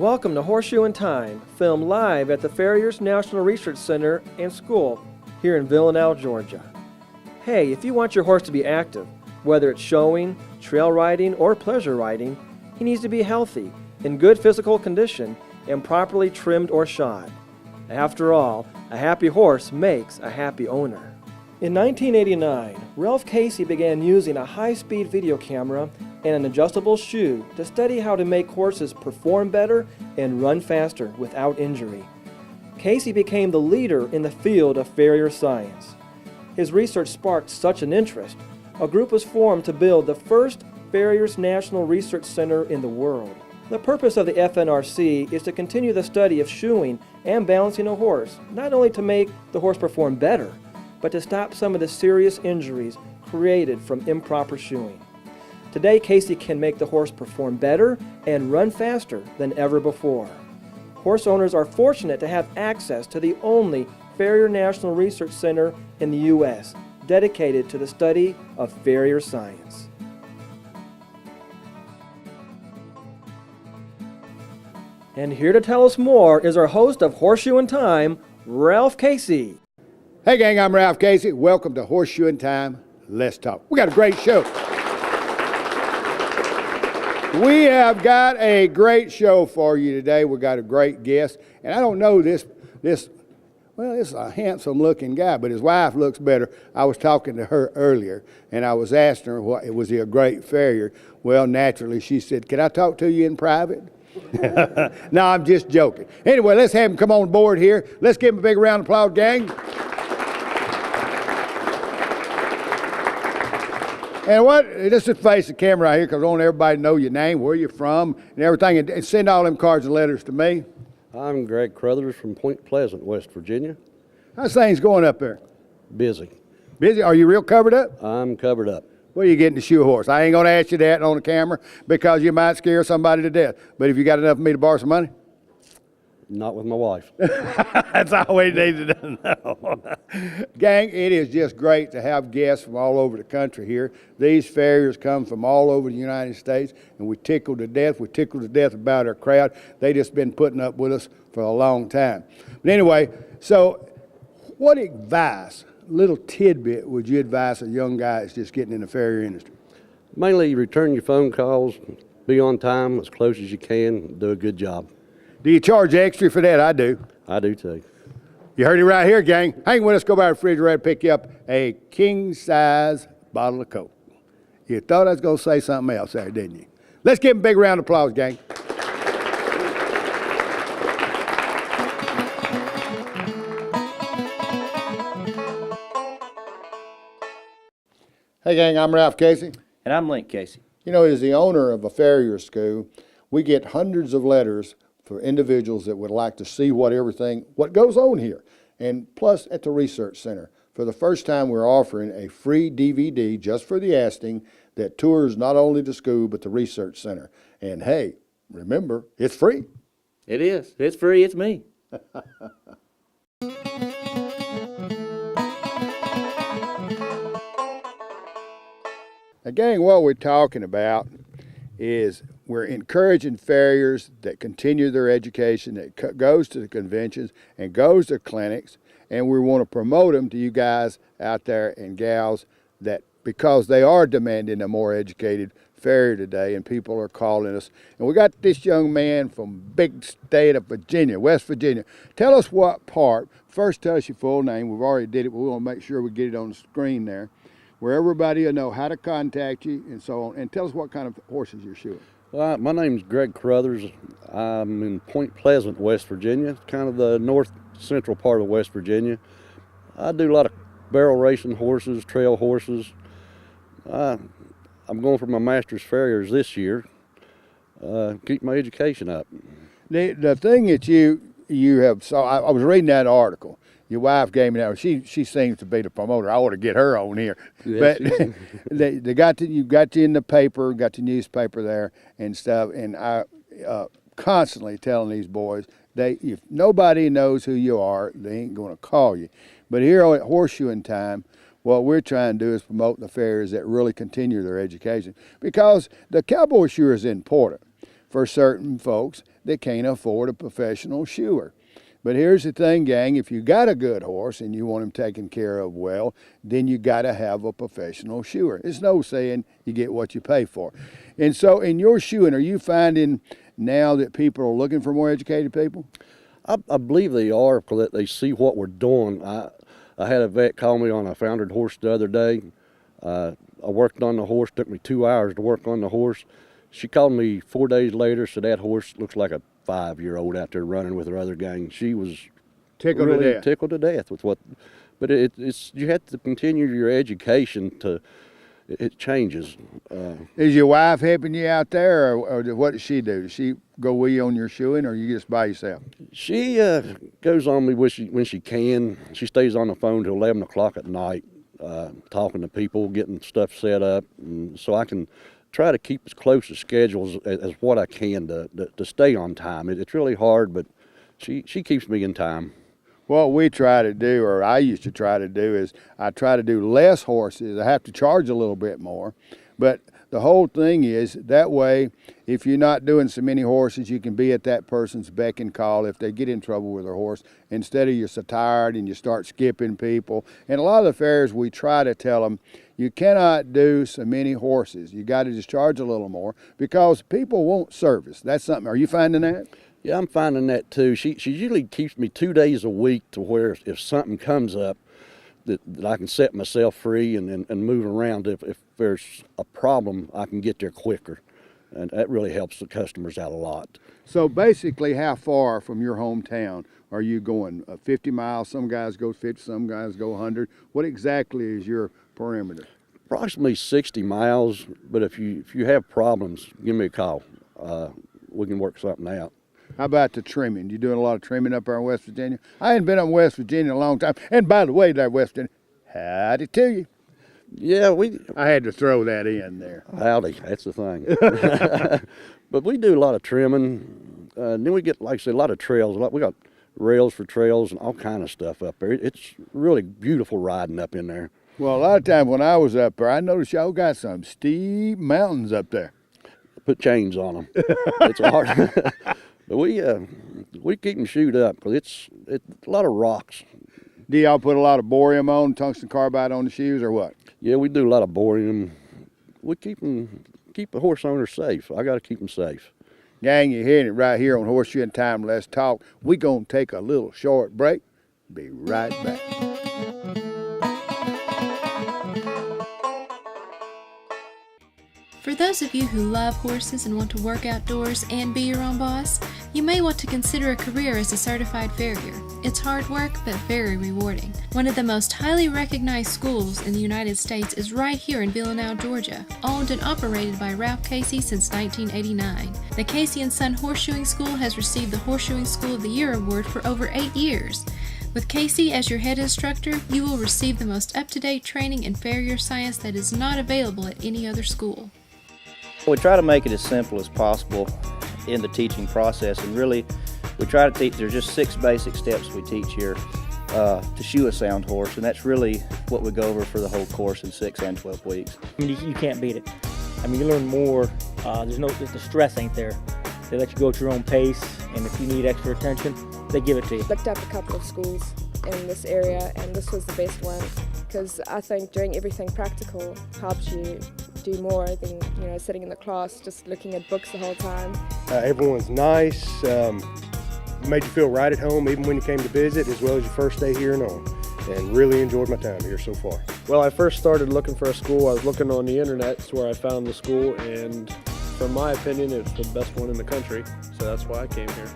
Welcome to Horseshoe'n Time, filmed live at the Farrier's National Research Center and School here in Villanelle, Georgia. Hey, if you want your horse to be active, whether it's showing, trail riding, or pleasure riding, he needs to be healthy, in good physical condition, and properly trimmed or shod. After all, a happy horse makes a happy owner. In 1989, Ralph Casey began using a high-speed video camera and an adjustable shoe to study how to make horses perform better and run faster without injury. Casey became the leader in the field of farrier science. His research sparked such an interest, a group was formed to build the first Farrier's National Research Center in the world. The purpose of the FNRC is to continue the study of shoeing and balancing a horse, not only to make the horse perform better, but to stop some of the serious injuries created from improper shoeing. Today, Casey can make the horse perform better and run faster than ever before. Horse owners are fortunate to have access to the only Farrier National Research Center in the U.S. dedicated to the study of farrier science. And here to tell us more is our host of Horseshoe'n Time, Ralph Casey. Hey gang, I'm Ralph Casey. Welcome to Horseshoe'n Time. Let's talk. We got a great show. We have got a great show for you today. We got a great guest, and I don't know this is a handsome looking guy, but his wife looks better. I was talking to her earlier, and I was asking her, was he a great farrier? Well, naturally, she said, can I talk to you in private? No, I'm just joking. Anyway, let's have him come on board here. Let's give him a big round of applause, gang. And let's just face the camera right here, because I want everybody to know your name, where you're from, and everything, and send all them cards and letters to me. I'm Greg Caruthers from Point Pleasant, West Virginia. How's things going up there? Busy. Busy? Are you real covered up? I'm covered up. Where are you getting to shoe a horse? I ain't going to ask you that on the camera because you might scare somebody to death. But if you got enough for me to borrow some money? Not with my wife. That's all we need to know. Gang, it is just great to have guests from all over the country here. These farriers come from all over the United States, and we tickled to death. We tickled to death about our crowd. They just been putting up with us for a long time. But anyway, so what advice, little tidbit, would you advise a young guy that's just getting in the farrier industry? Mainly return your phone calls, be on time as close as you can, do a good job. Do you charge extra for that? I do. I do too. You heard it right here, gang. Hang with us, go by the refrigerator, pick you up a king-size bottle of Coke. You thought I was going to say something else there, didn't you? Let's give him a big round of applause, gang. Hey, gang, I'm Ralph Casey. And I'm Link Casey. You know, as the owner of a farrier school, we get hundreds of letters for individuals that would like to see what goes on here. And plus at the Research Center, for the first time we're offering a free DVD just for the asking that tours not only the school but the Research Center. And hey, remember, it's free. It is. It's free. It's me. Now, gang, what we're talking about is we're encouraging farriers that continue their education, that goes to the conventions and goes to clinics, and we want to promote them to you guys out there and gals that because they are demanding a more educated farrier today, and people are calling us. And we got this young man from big state of Virginia, West Virginia. Tell us what part. First, tell us your full name. We've already did it, but we want to make sure we get it on the screen there, where everybody will know how to contact you and so on. And tell us what kind of horses you're shoeing. Well, my name's Greg Caruthers. I'm in Point Pleasant, West Virginia, kind of the north central part of West Virginia. I do a lot of barrel racing horses, trail horses. I'm going for my master's farriers this year. Keep my education up. The thing that you have saw, I was reading that article. Your wife gave me that. She seems to be the promoter. I ought to get her on here. Yes, but they got you in the paper, got the newspaper there and stuff. And I constantly telling these boys, if nobody knows who you are, they ain't going to call you. But here at Horseshoe'n Time, what we're trying to do is promote the farriers that really continue their education, because the cowboy shoe is important. for certain folks that can't afford a professional shoer. But here's the thing, gang, if you got a good horse and you want him taken care of well, then you got to have a professional shoer. It's no saying you get what you pay for. And so in your shoeing, are you finding now that people are looking for more educated people? I believe they are, because they see what we're doing. I had a vet call me on a foundered horse the other day. I worked on the horse, took me 2 hours to work on the horse. She called me 4 days later, said that horse looks like a 5-year-old out there running with her other gang. She was Tickled really to death. tickled to death with what, but it's you have to continue your education to, it changes. Is your wife helping you out there, or what does she do? Does she go with you on your shoeing, or you just by yourself? She goes on me when she can. She stays on the phone till 11 o'clock at night, talking to people, getting stuff set up, and so I can try to keep as close a schedule as what I can to stay on time. It's really hard, but she keeps me in time. What we try to do, or I used to try to do, is I try to do less horses. I have to charge a little bit more, but the whole thing is that way, if you're not doing so many horses, you can be at that person's beck and call if they get in trouble with their horse, instead of you're so tired and you start skipping people. And a lot of the fairs, we try to tell them, you cannot do so many horses. You got to just charge a little more, because people want service. That's something. Are you finding that? Yeah, I'm finding that too. She usually keeps me 2 days a week, to where if something comes up, that I can set myself free and move around. If there's a problem, I can get there quicker. And that really helps the customers out a lot. So basically, how far from your hometown are you going? 50 miles, some guys go 50, some guys go 100. What exactly is your perimeter? Approximately 60 miles, but if you have problems, give me a call. We can work something out. How about the trimming? You doing a lot of trimming up there in West Virginia? I ain't been up in West Virginia in a long time. And by the way, there, West Virginia, howdy to you. Yeah, I had to throw that in there. howdy, that's the thing. But we do a lot of trimming. Then we get, like I said, a lot of trails. We got rails for trails and all kind of stuff up there. It's really beautiful riding up in there. Well, a lot of times when I was up there, I noticed y'all got some steep mountains up there. Put chains on them. It's hard. But we keep them shoot up, because it's a lot of rocks. Do y'all put a lot of borium on, tungsten carbide on the shoes, or what? Yeah, we do a lot of borium. We keep the horse owner safe. I got to keep them safe. Gang, you're hearing it right here on Horseshoe'n Time. Let's talk. We're going to take a little short break. Be right back. For those of you who love horses and want to work outdoors and be your own boss, you may want to consider a career as a certified farrier. It's hard work, but very rewarding. One of the most highly recognized schools in the United States is right here in Villanelle, Georgia, owned and operated by Ralph Casey since 1989. The Casey & Son Horseshoeing School has received the Horseshoeing School of the Year award for over 8 years. With Casey as your head instructor, you will receive the most up-to-date training in farrier science that is not available at any other school. We try to make it as simple as possible in the teaching process, and really we try to teach, there's just 6 basic steps we teach here to shoe a sound horse, and that's really what we go over for the whole course in 6 and 12 weeks. I mean, you can't beat it. I mean, you learn more, the stress ain't there. They let you go at your own pace, and if you need extra attention, they give it to you. Looked up a couple of schools in this area, and this was the best one, because I think doing everything practical helps you do more than sitting in the class just looking at books the whole time. Everyone's nice, made you feel right at home even when you came to visit, as well as your first day here and on, and really enjoyed my time here so far. Well, I first started looking for a school. I was looking on the internet. It's where I found the school, and from my opinion, it's the best one in the country, so that's why I came here.